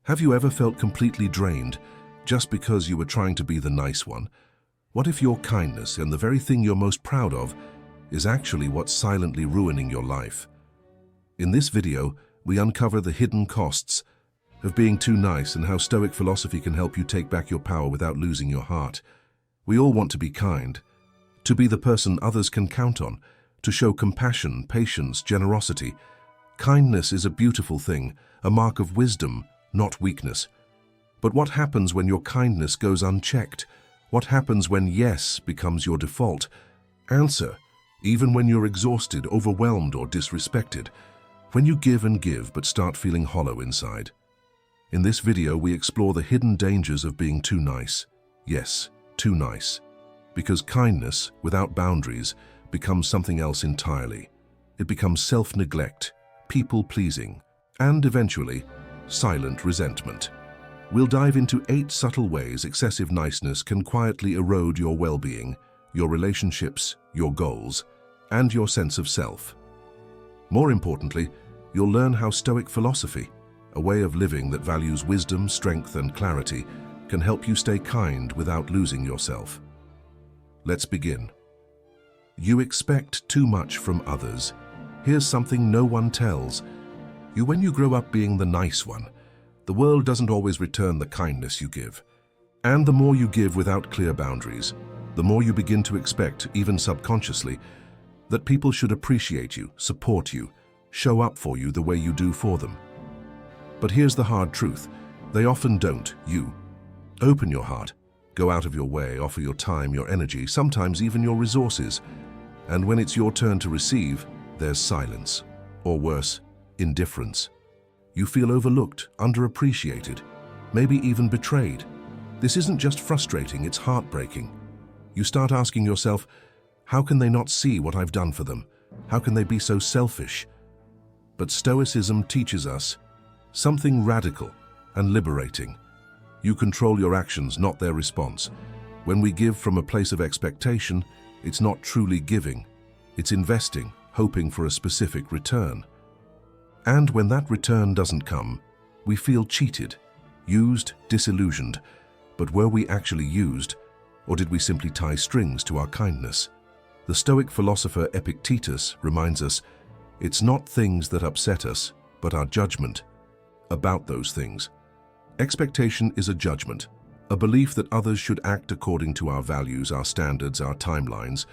Have you ever felt completely drained just because you were trying to be the nice one? What if your kindness and the very thing you're most proud of is actually what's silently ruining your life? In this video, we uncover the hidden costs of being too nice and how Stoic philosophy can help you take back your power without losing your heart. We all want to be kind, to be the person others can count on, to show compassion, patience, generosity. Kindness is a beautiful thing, a mark of wisdom, not weakness. But what happens when your kindness goes unchecked? What happens when yes becomes your default answer, even when you're exhausted, overwhelmed, or disrespected? When you give and give but start feeling hollow inside? In this video, we explore the hidden dangers of being too nice. Yes, too nice. Because kindness, without boundaries, becomes something else entirely. It becomes self-neglect, people-pleasing, and eventually, silent resentment. We'll dive into 8 subtle ways excessive niceness can quietly erode your well-being, your relationships, your goals, and your sense of self. More importantly, you'll learn how Stoic philosophy, a way of living that values wisdom, strength, and clarity, can help you stay kind without losing yourself. Let's begin. You expect too much from others. Here's something no one tells you. When you grow up being the nice one, the world doesn't always return the kindness you give. And the more you give without clear boundaries, the more you begin to expect, even subconsciously, that people should appreciate you, support you, show up for you the way you do for them. But here's the hard truth. They often don't. You open your heart, go out of your way, offer your time, your energy, sometimes even your resources. And when it's your turn to receive, there's silence, or worse, indifference. You feel overlooked, underappreciated, maybe even betrayed. This isn't just frustrating, it's heartbreaking. You start asking yourself, how can they not see what I've done for them? How can they be so selfish? But Stoicism teaches us something radical and liberating. You control your actions, not their response. When we give from a place of expectation, it's not truly giving. It's investing, hoping for a specific return. And when that return doesn't come, we feel cheated, used, disillusioned. But were we actually used, or did we simply tie strings to our kindness? The Stoic philosopher Epictetus reminds us, it's not things that upset us, but our judgment about those things. Expectation is a judgment, a belief that others should act according to our values, our standards, our timelines.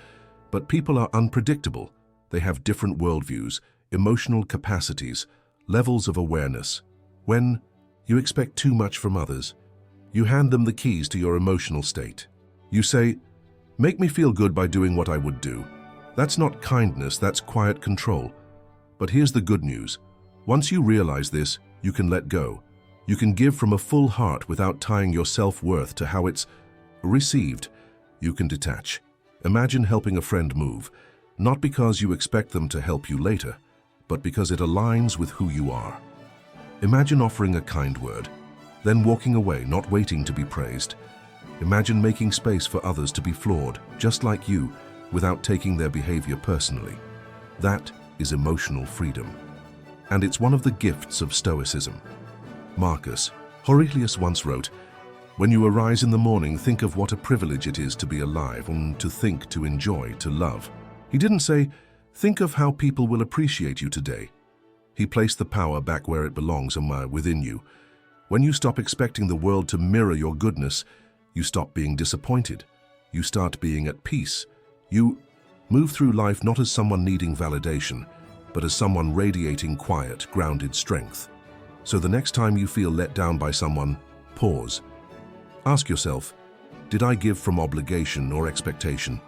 But people are unpredictable. They have different worldviews, emotional capacities, levels of awareness. When you expect too much from others, you hand them the keys to your emotional state. You say, make me feel good by doing what I would do. That's not kindness, that's quiet control. But here's the good news. Once you realize this, you can let go. You can give from a full heart without tying your self-worth to how it's received. You can detach. Imagine helping a friend move, not because you expect them to help you later, but because it aligns with who you are. Imagine offering a kind word, then walking away, not waiting to be praised. Imagine making space for others to be flawed, just like you, without taking their behavior personally. That is emotional freedom. And it's one of the gifts of Stoicism. Marcus Aurelius once wrote, when you arise in the morning, think of what a privilege it is to be alive, and to think, to enjoy, to love. He didn't say, think of how people will appreciate you today. He placed the power back where it belongs, somewhere within you. When you stop expecting the world to mirror your goodness, you stop being disappointed. You start being at peace. You move through life not as someone needing validation, but as someone radiating quiet, grounded strength. So the next time you feel let down by someone, pause. Ask yourself, did I give from obligation or expectation?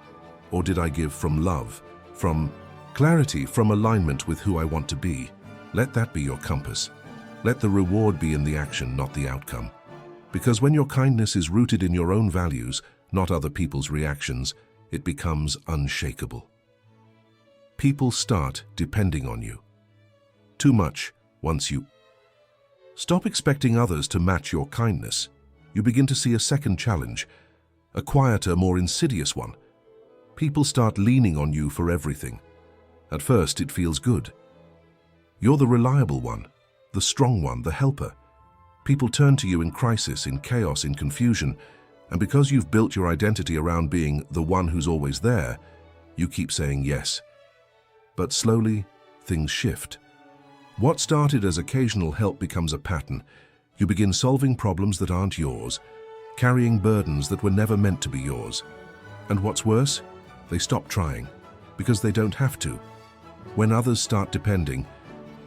Or did I give from love, from clarity, from alignment with who I want to be? Let that be your compass. Let the reward be in the action, not the outcome. Because when your kindness is rooted in your own values, not other people's reactions, it becomes unshakable. People start depending on you. Too much once you stop expecting others to match your kindness. You begin to see a second challenge, a quieter, more insidious one. People start leaning on you for everything. At first, it feels good. You're the reliable one, the strong one, the helper. People turn to you in crisis, in chaos, in confusion, and because you've built your identity around being the one who's always there, you keep saying yes. But slowly, things shift. What started as occasional help becomes a pattern. You begin solving problems that aren't yours, carrying burdens that were never meant to be yours. And what's worse, they stop trying, because they don't have to. When others start depending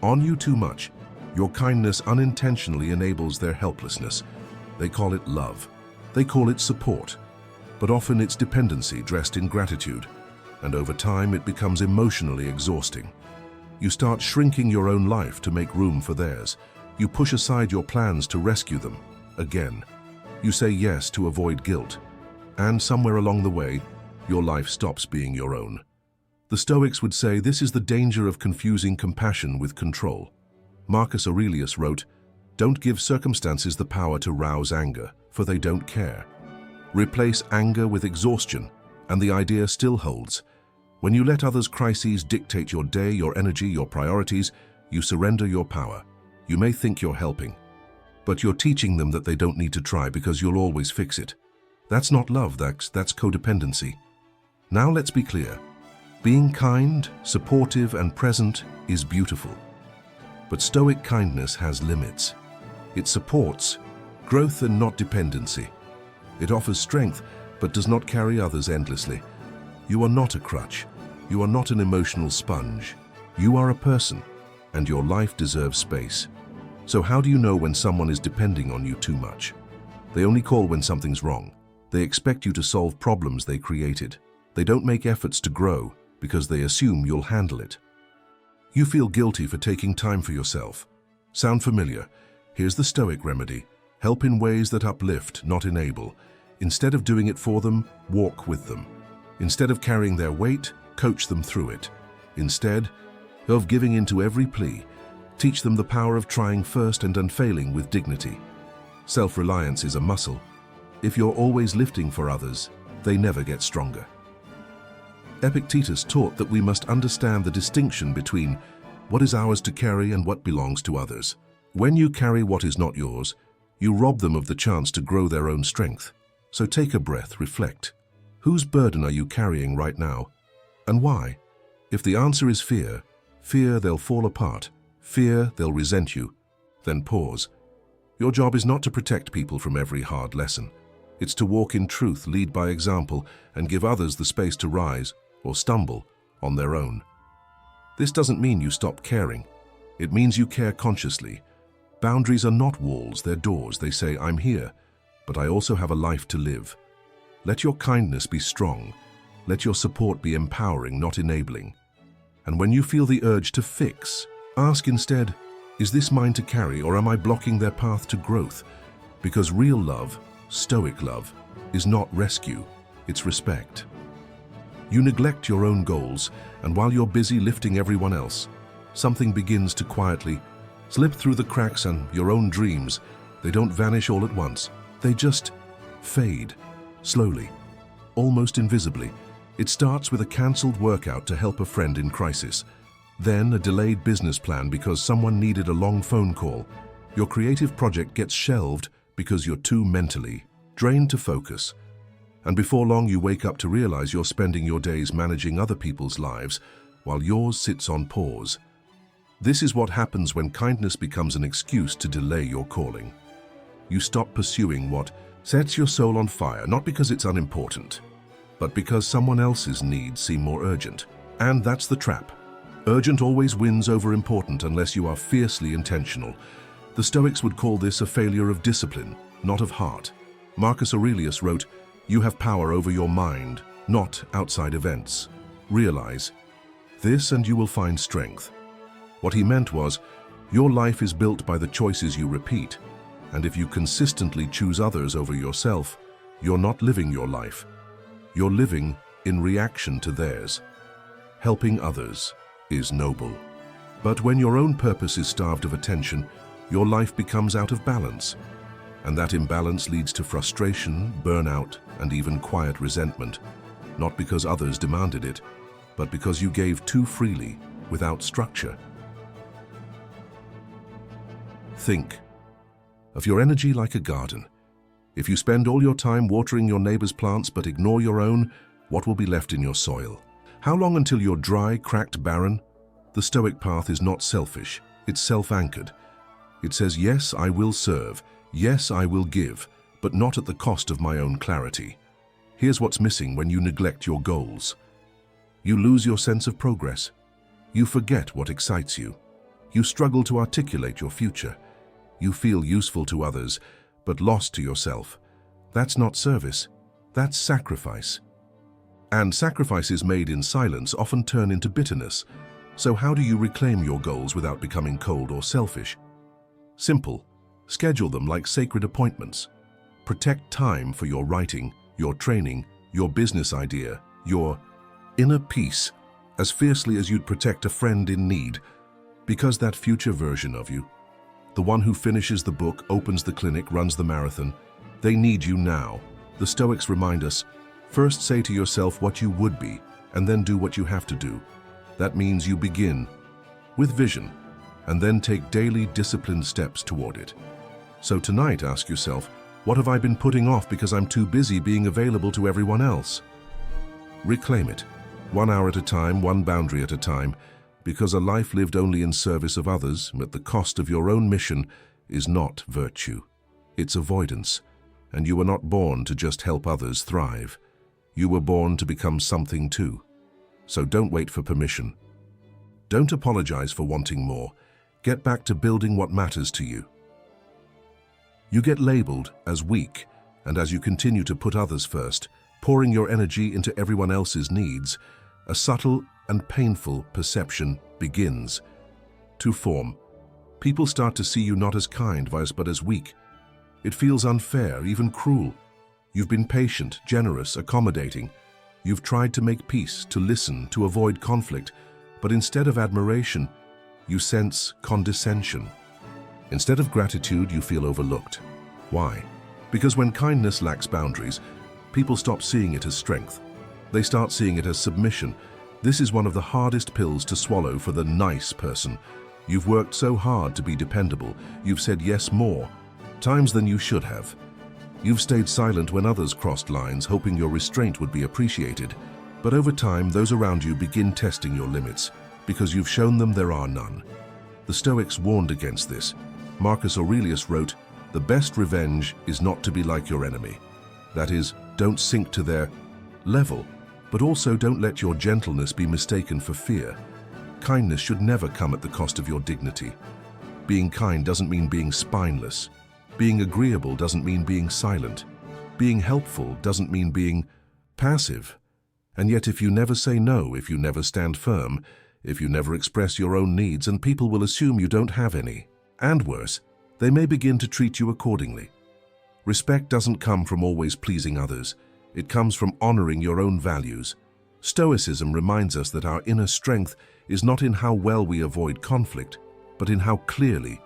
on you too much, your kindness unintentionally enables their helplessness. They call it love. They call it support. But often it's dependency dressed in gratitude. And over time it becomes emotionally exhausting. You start shrinking your own life to make room for theirs. You push aside your plans to rescue them. Again. You say yes to avoid guilt. And somewhere along the way, your life stops being your own. The Stoics would say this is the danger of confusing compassion with control. Marcus Aurelius wrote, "Don't give circumstances the power to rouse anger, for they don't care. Replace anger with exhaustion, and the idea still holds. When you let others' crises dictate your day, your energy, your priorities, you surrender your power. You may think you're helping, but you're teaching them that they don't need to try because you'll always fix it. That's not love, that's codependency." Now let's be clear. Being kind, supportive, and present is beautiful. But Stoic kindness has limits. It supports growth and not dependency. It offers strength, but does not carry others endlessly. You are not a crutch. You are not an emotional sponge. You are a person, and your life deserves space. So how do you know when someone is depending on you too much? They only call when something's wrong. They expect you to solve problems they created. They don't make efforts to grow because they assume you'll handle it. You feel guilty for taking time for yourself. Sound familiar? Here's the Stoic remedy. Help in ways that uplift, not enable. Instead of doing it for them, walk with them. Instead of carrying their weight, coach them through it. Instead of giving in to every plea, teach them the power of trying first and unfailing with dignity. Self-reliance is a muscle. If you're always lifting for others, they never get stronger. Epictetus taught that we must understand the distinction between what is ours to carry and what belongs to others. When you carry what is not yours, you rob them of the chance to grow their own strength. So take a breath, reflect. Whose burden are you carrying right now? And why? If the answer is fear they'll fall apart, fear they'll resent you, then pause. Your job is not to protect people from every hard lesson. It's to walk in truth, lead by example, and give others the space to rise or stumble on their own. This doesn't mean you stop caring. It means you care consciously. Boundaries are not walls, they're doors. They say, "I'm here, but I also have a life to live." Let your kindness be strong. Let your support be empowering, not enabling. And when you feel the urge to fix, ask instead, is this mine to carry, or am I blocking their path to growth? Because real love, Stoic love, is not rescue, it's respect. You neglect your own goals, and while you're busy lifting everyone else, something begins to quietly slip through the cracks, and your own dreams, they don't vanish all at once. They just fade, slowly, almost invisibly. It starts with a cancelled workout to help a friend in crisis, then a delayed business plan because someone needed a long phone call. Your creative project gets shelved because you're too mentally drained to focus. And before long you wake up to realize you're spending your days managing other people's lives while yours sits on pause. This is what happens when kindness becomes an excuse to delay your calling. You stop pursuing what sets your soul on fire, not because it's unimportant, but because someone else's needs seem more urgent. And that's the trap. Urgent always wins over important unless you are fiercely intentional. The Stoics would call this a failure of discipline, not of heart. Marcus Aurelius wrote, "You have power over your mind, not outside events. Realize this and you will find strength." What he meant was, your life is built by the choices you repeat, and if you consistently choose others over yourself, you're not living your life. You're living in reaction to theirs. Helping others is noble. But when your own purpose is starved of attention, your life becomes out of balance. And that imbalance leads to frustration, burnout, and even quiet resentment, not because others demanded it, but because you gave too freely, without structure. Think. of your energy like a garden. If you spend all your time watering your neighbor's plants but ignore your own, what will be left in your soil? How long until you're dry, cracked, barren? The Stoic path is not selfish, it's self-anchored. It says, yes, I will serve, yes, I will give, but not at the cost of my own clarity. Here's what's missing when you neglect your goals. You lose your sense of progress. You forget what excites you. You struggle to articulate your future. You feel useful to others, but lost to yourself. That's not service, that's sacrifice. And sacrifices made in silence often turn into bitterness. So how do you reclaim your goals without becoming cold or selfish? Simple. Schedule them like sacred appointments. Protect time for your writing, your training, your business idea, your inner peace, as fiercely as you'd protect a friend in need. Because that future version of you, the one who finishes the book, opens the clinic, runs the marathon, they need you now. The Stoics remind us, first say to yourself what you would be, and then do what you have to do. That means you begin with vision, and then take daily disciplined steps toward it. So tonight, ask yourself, what have I been putting off because I'm too busy being available to everyone else? Reclaim it, 1 hour at a time, one boundary at a time, because a life lived only in service of others, at the cost of your own mission, is not virtue. It's avoidance, and you were not born to just help others thrive. You were born to become something too. So don't wait for permission. Don't apologize for wanting more. Get back to building what matters to you. You get labeled as weak, and as you continue to put others first, pouring your energy into everyone else's needs, a subtle and painful perception begins to form. People start to see you not as kind, but as weak. It feels unfair, even cruel. You've been patient, generous, accommodating. You've tried to make peace, to listen, to avoid conflict, but instead of admiration, you sense condescension. Instead of gratitude, you feel overlooked. Why? Because when kindness lacks boundaries, people stop seeing it as strength. They start seeing it as submission. This is one of the hardest pills to swallow for the nice person. You've worked so hard to be dependable. You've said yes more times than you should have. You've stayed silent when others crossed lines, hoping your restraint would be appreciated. But over time, those around you begin testing your limits, because you've shown them there are none. The Stoics warned against this. Marcus Aurelius wrote, "The best revenge is not to be like your enemy." That is, don't sink to their level, but also don't let your gentleness be mistaken for fear. Kindness should never come at the cost of your dignity. Being kind doesn't mean being spineless. Being agreeable doesn't mean being silent. Being helpful doesn't mean being passive. And yet if you never say no, if you never stand firm, if you never express your own needs, and people will assume you don't have any. And worse, they may begin to treat you accordingly. Respect doesn't come from always pleasing others. It comes from honoring your own values. Stoicism reminds us that our inner strength is not in how well we avoid conflict, but in how clearly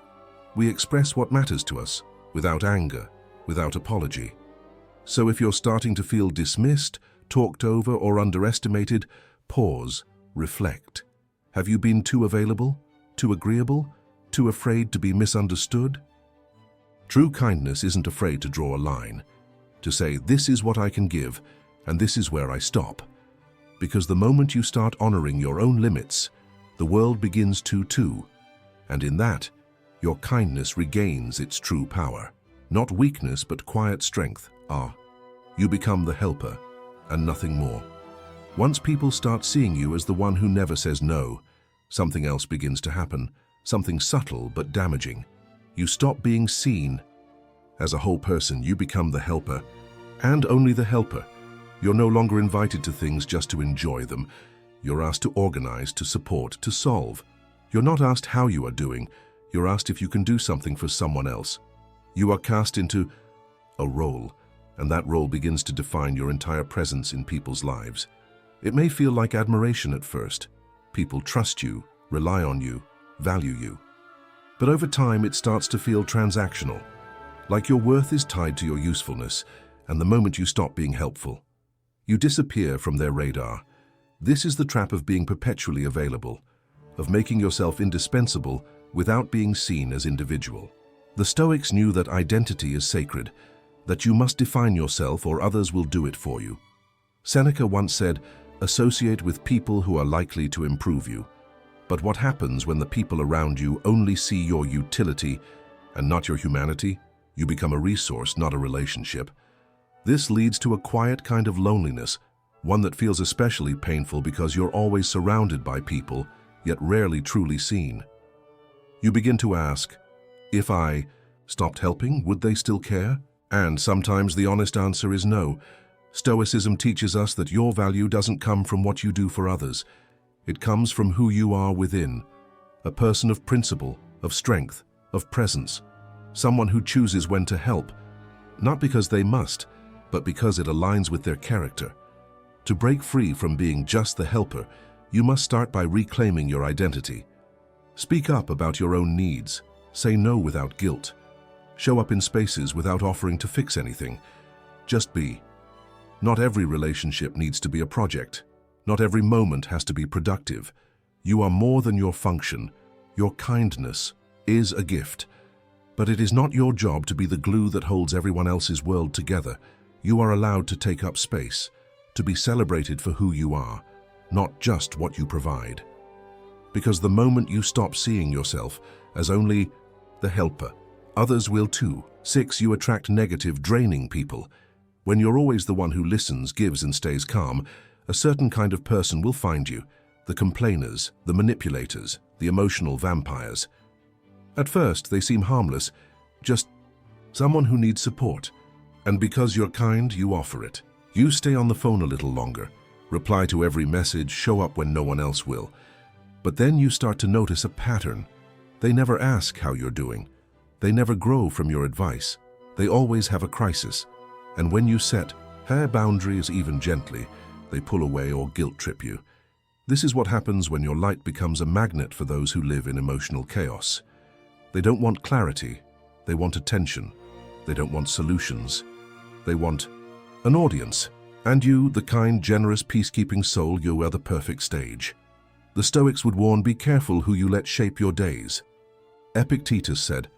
we express what matters to us, without anger, without apology. So if you're starting to feel dismissed, talked over, or underestimated, pause, reflect. Have you been too available, too agreeable, too afraid to be misunderstood? True kindness isn't afraid to draw a line, to say, this is what I can give, and this is where I stop. Because the moment you start honoring your own limits, the world begins to too, and in that, your kindness regains its true power. Not weakness, but quiet strength. You become the helper, and nothing more. Once people start seeing you as the one who never says no, something else begins to happen, something subtle but damaging. You stop being seen as a whole person. You become the helper, and only the helper. You're no longer invited to things just to enjoy them. You're asked to organize, to support, to solve. You're not asked how you are doing. You're asked if you can do something for someone else. You are cast into a role, and that role begins to define your entire presence in people's lives. It may feel like admiration at first. People trust you, rely on you, value you. But over time, it starts to feel transactional, like your worth is tied to your usefulness, and the moment you stop being helpful, you disappear from their radar. This is the trap of being perpetually available, of making yourself indispensable without being seen as individual. The Stoics knew that identity is sacred, that you must define yourself or others will do it for you. Seneca once said, "Associate with people who are likely to improve you." But what happens when the people around you only see your utility and not your humanity? You become a resource, not a relationship. This leads to a quiet kind of loneliness, one that feels especially painful because you're always surrounded by people, yet rarely truly seen. You begin to ask, if I stopped helping, would they still care? And sometimes the honest answer is no. Stoicism teaches us that your value doesn't come from what you do for others. It comes from who you are within, a person of principle, of strength, of presence, someone who chooses when to help, not because they must, but because it aligns with their character. To break free from being just the helper, you must start by reclaiming your identity. Speak up about your own needs. Say no without guilt. Show up in spaces without offering to fix anything. Just be. Not every relationship needs to be a project. Not every moment has to be productive. You are more than your function. Your kindness is a gift. But it is not your job to be the glue that holds everyone else's world together. You are allowed to take up space, to be celebrated for who you are, not just what you provide. Because the moment you stop seeing yourself as only the helper, others will too. 6. You attract negative, draining people. When you're always the one who listens, gives, and stays calm, a certain kind of person will find you. The complainers, the manipulators, the emotional vampires. At first, they seem harmless, just someone who needs support. And because you're kind, you offer it. You stay on the phone a little longer, reply to every message, show up when no one else will. But then you start to notice a pattern. They never ask how you're doing. They never grow from your advice. They always have a crisis. And when you set boundaries even gently, they pull away or guilt trip you. This is what happens when your light becomes a magnet for those who live in emotional chaos. They don't want clarity. They want attention. They don't want solutions. They want an audience. And you, the kind, generous, peacekeeping soul, you are the perfect stage. The Stoics would warn, be careful who you let shape your days. Epictetus said,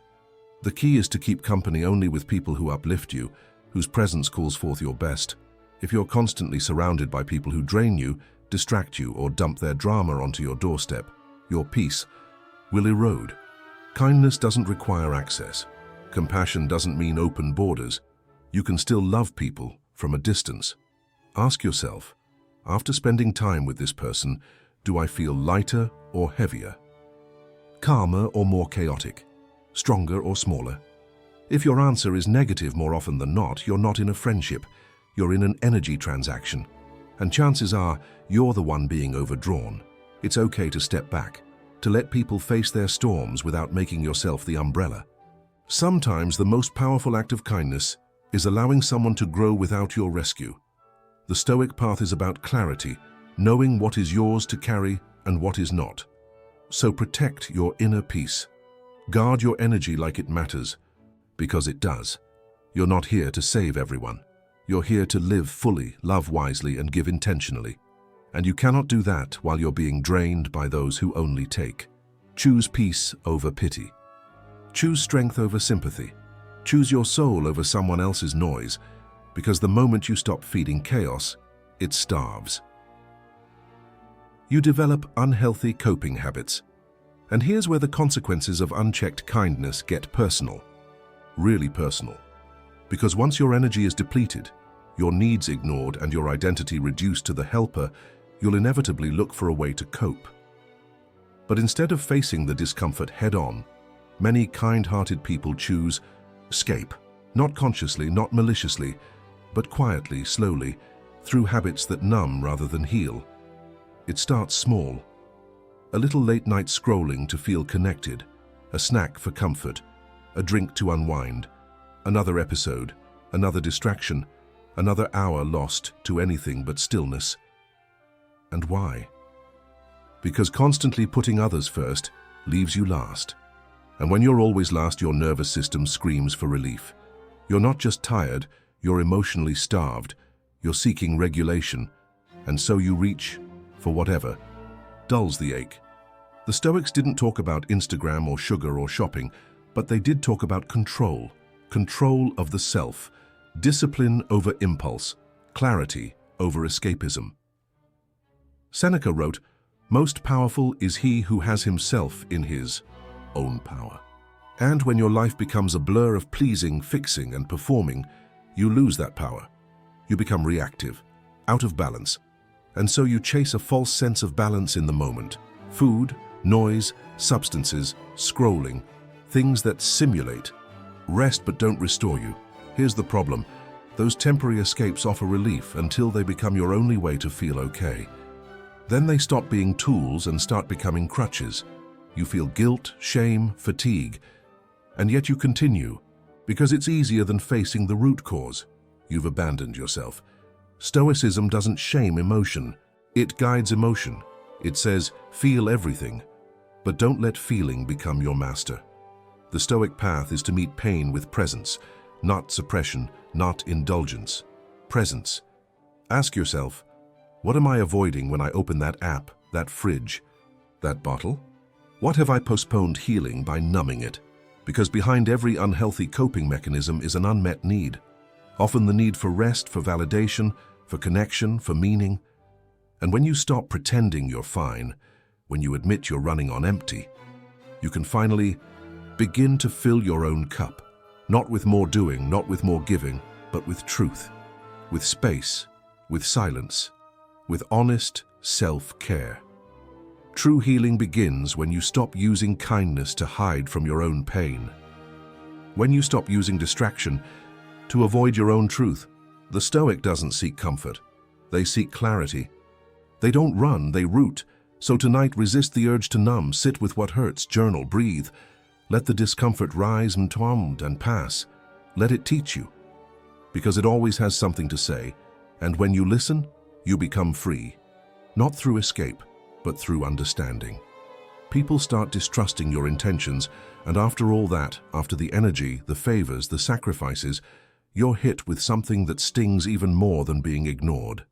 "The key is to keep company only with people who uplift you, whose presence calls forth your best. If you're constantly surrounded by people who drain you, distract you, or dump their drama onto your doorstep, your peace will erode." Kindness doesn't require access. Compassion doesn't mean open borders. You can still love people from a distance. Ask yourself, after spending time with this person, do I feel lighter or heavier? Calmer or more chaotic? Stronger or smaller? If your answer is negative more often than not, you're not in a friendship. You're in an energy transaction. And chances are you're the one being overdrawn. It's okay to step back, to let people face their storms without making yourself the umbrella. Sometimes the most powerful act of kindness is allowing someone to grow without your rescue. The Stoic path is about clarity, knowing what is yours to carry and what is not. So protect your inner peace. Guard your energy like it matters, because it does. You're not here to save everyone. You're here to live fully, love wisely, and give intentionally. And you cannot do that while you're being drained by those who only take. Choose peace over pity. Choose strength over sympathy. Choose your soul over someone else's noise, because the moment you stop feeding chaos, it starves. You develop unhealthy coping habits. And here's where the consequences of unchecked kindness get personal. Really personal. Because once your energy is depleted, your needs ignored, and your identity reduced to the helper, you'll inevitably look for a way to cope. But instead of facing the discomfort head-on, many kind-hearted people choose escape, not consciously, not maliciously, but quietly, slowly, through habits that numb rather than heal. It starts small. A little late-night scrolling to feel connected, a snack for comfort, a drink to unwind, another episode, another distraction, another hour lost to anything but stillness. And why? Because constantly putting others first leaves you last. And when you're always last, your nervous system screams for relief. You're not just tired, you're emotionally starved, you're seeking regulation, and so you reach for whatever dulls the ache. The Stoics didn't talk about Instagram or sugar or shopping. But they did talk about control, control of the self, discipline over impulse, clarity over escapism. Seneca wrote, "Most powerful is he who has himself in his own power." And when your life becomes a blur of pleasing, fixing, and performing, you lose that power. You become reactive, out of balance, and so you chase a false sense of balance in the moment. Food, noise, substances, scrolling, things that simulate, rest but don't restore you. Here's the problem. Those temporary escapes offer relief until they become your only way to feel okay. Then they stop being tools and start becoming crutches. You feel guilt, shame, fatigue, and yet you continue, because it's easier than facing the root cause. You've abandoned yourself. Stoicism doesn't shame emotion. It guides emotion. It says, feel everything, but don't let feeling become your master. The Stoic path is to meet pain with presence, not suppression, not indulgence. Presence. Ask yourself, what am I avoiding when I open that app, that fridge, that bottle? What have I postponed healing by numbing it? Because behind every unhealthy coping mechanism is an unmet need. Often the need for rest, for validation, for connection, for meaning. And when you stop pretending you're fine, when you admit you're running on empty, you can finally begin to fill your own cup. Not with more doing, not with more giving, but with truth, with space, with silence, with honest self-care. True healing begins when you stop using kindness to hide from your own pain. When you stop using distraction to avoid your own truth. The Stoic doesn't seek comfort. They seek clarity. They don't run, they root. So tonight, resist the urge to numb, sit with what hurts, journal, breathe. Let the discomfort rise and pass. Let it teach you. Because it always has something to say. And when you listen, you become free. Not through escape, but through understanding. People start distrusting your intentions, and after all that, after the energy, the favors, the sacrifices, you're hit with something that stings even more than being ignored.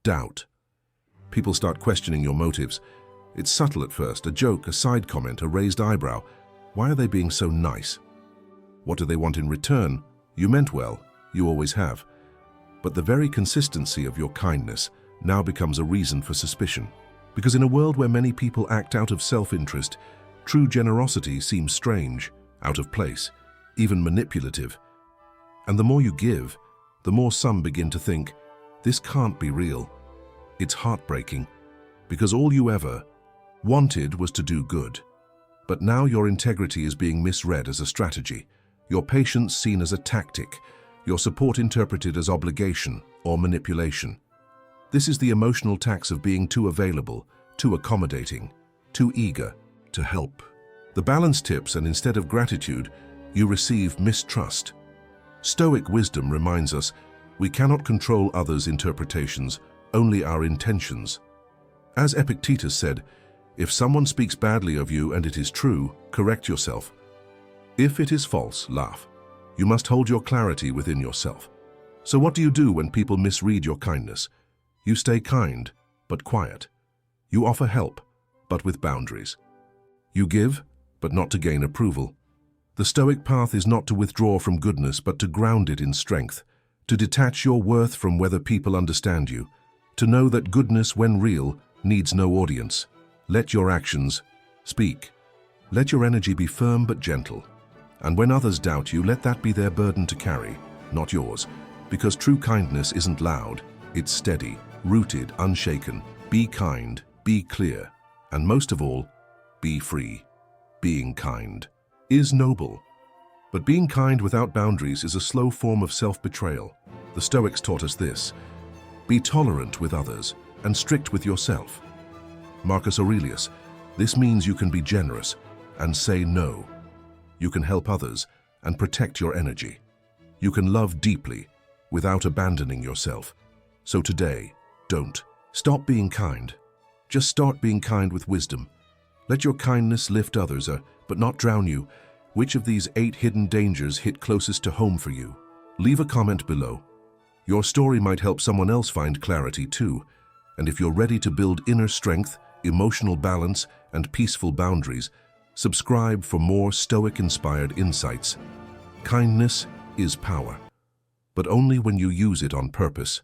Doubt. People start questioning your motives. It's subtle at first, a joke, a side comment, a raised eyebrow. Why are they being so nice? What do they want in return? You meant well, you always have. But the very consistency of your kindness now becomes a reason for suspicion. Because in a world where many people act out of self-interest, true generosity seems strange, out of place, even manipulative. And the more you give, the more some begin to think, this can't be real. It's heartbreaking, because all you ever wanted was to do good. But now your integrity is being misread as a strategy, your patience seen as a tactic, your support interpreted as obligation or manipulation. This is the emotional tax of being too available, too accommodating, too eager to help. The balance tips, and instead of gratitude, you receive mistrust. Stoic wisdom reminds us we cannot control others' interpretations, only our intentions. As Epictetus said, if someone speaks badly of you and it is true, correct yourself. If it is false, laugh. You must hold your clarity within yourself. So what do you do when people misread your kindness? You stay kind, but quiet. You offer help, but with boundaries. You give, but not to gain approval. The Stoic path is not to withdraw from goodness, but to ground it in strength, to detach your worth from whether people understand you, to know that goodness, when real, needs no audience. Let your actions speak. Let your energy be firm but gentle. And when others doubt you, let that be their burden to carry, not yours. Because true kindness isn't loud, it's steady, rooted, unshaken. Be kind, be clear, and most of all, be free. Being kind is noble. But being kind without boundaries is a slow form of self-betrayal. The Stoics taught us this. Be tolerant with others and strict with yourself. Marcus Aurelius, this means you can be generous and say no. You can help others and protect your energy. You can love deeply without abandoning yourself. So today, don't stop being kind. Just start being kind with wisdom. Let your kindness lift others, but not drown you. Which of these 8 hidden dangers hit closest to home for you? Leave a comment below. Your story might help someone else find clarity too. And if you're ready to build inner strength, emotional balance, and peaceful boundaries, Subscribe for more Stoic-inspired insights. Kindness is power, but only when you use it on purpose.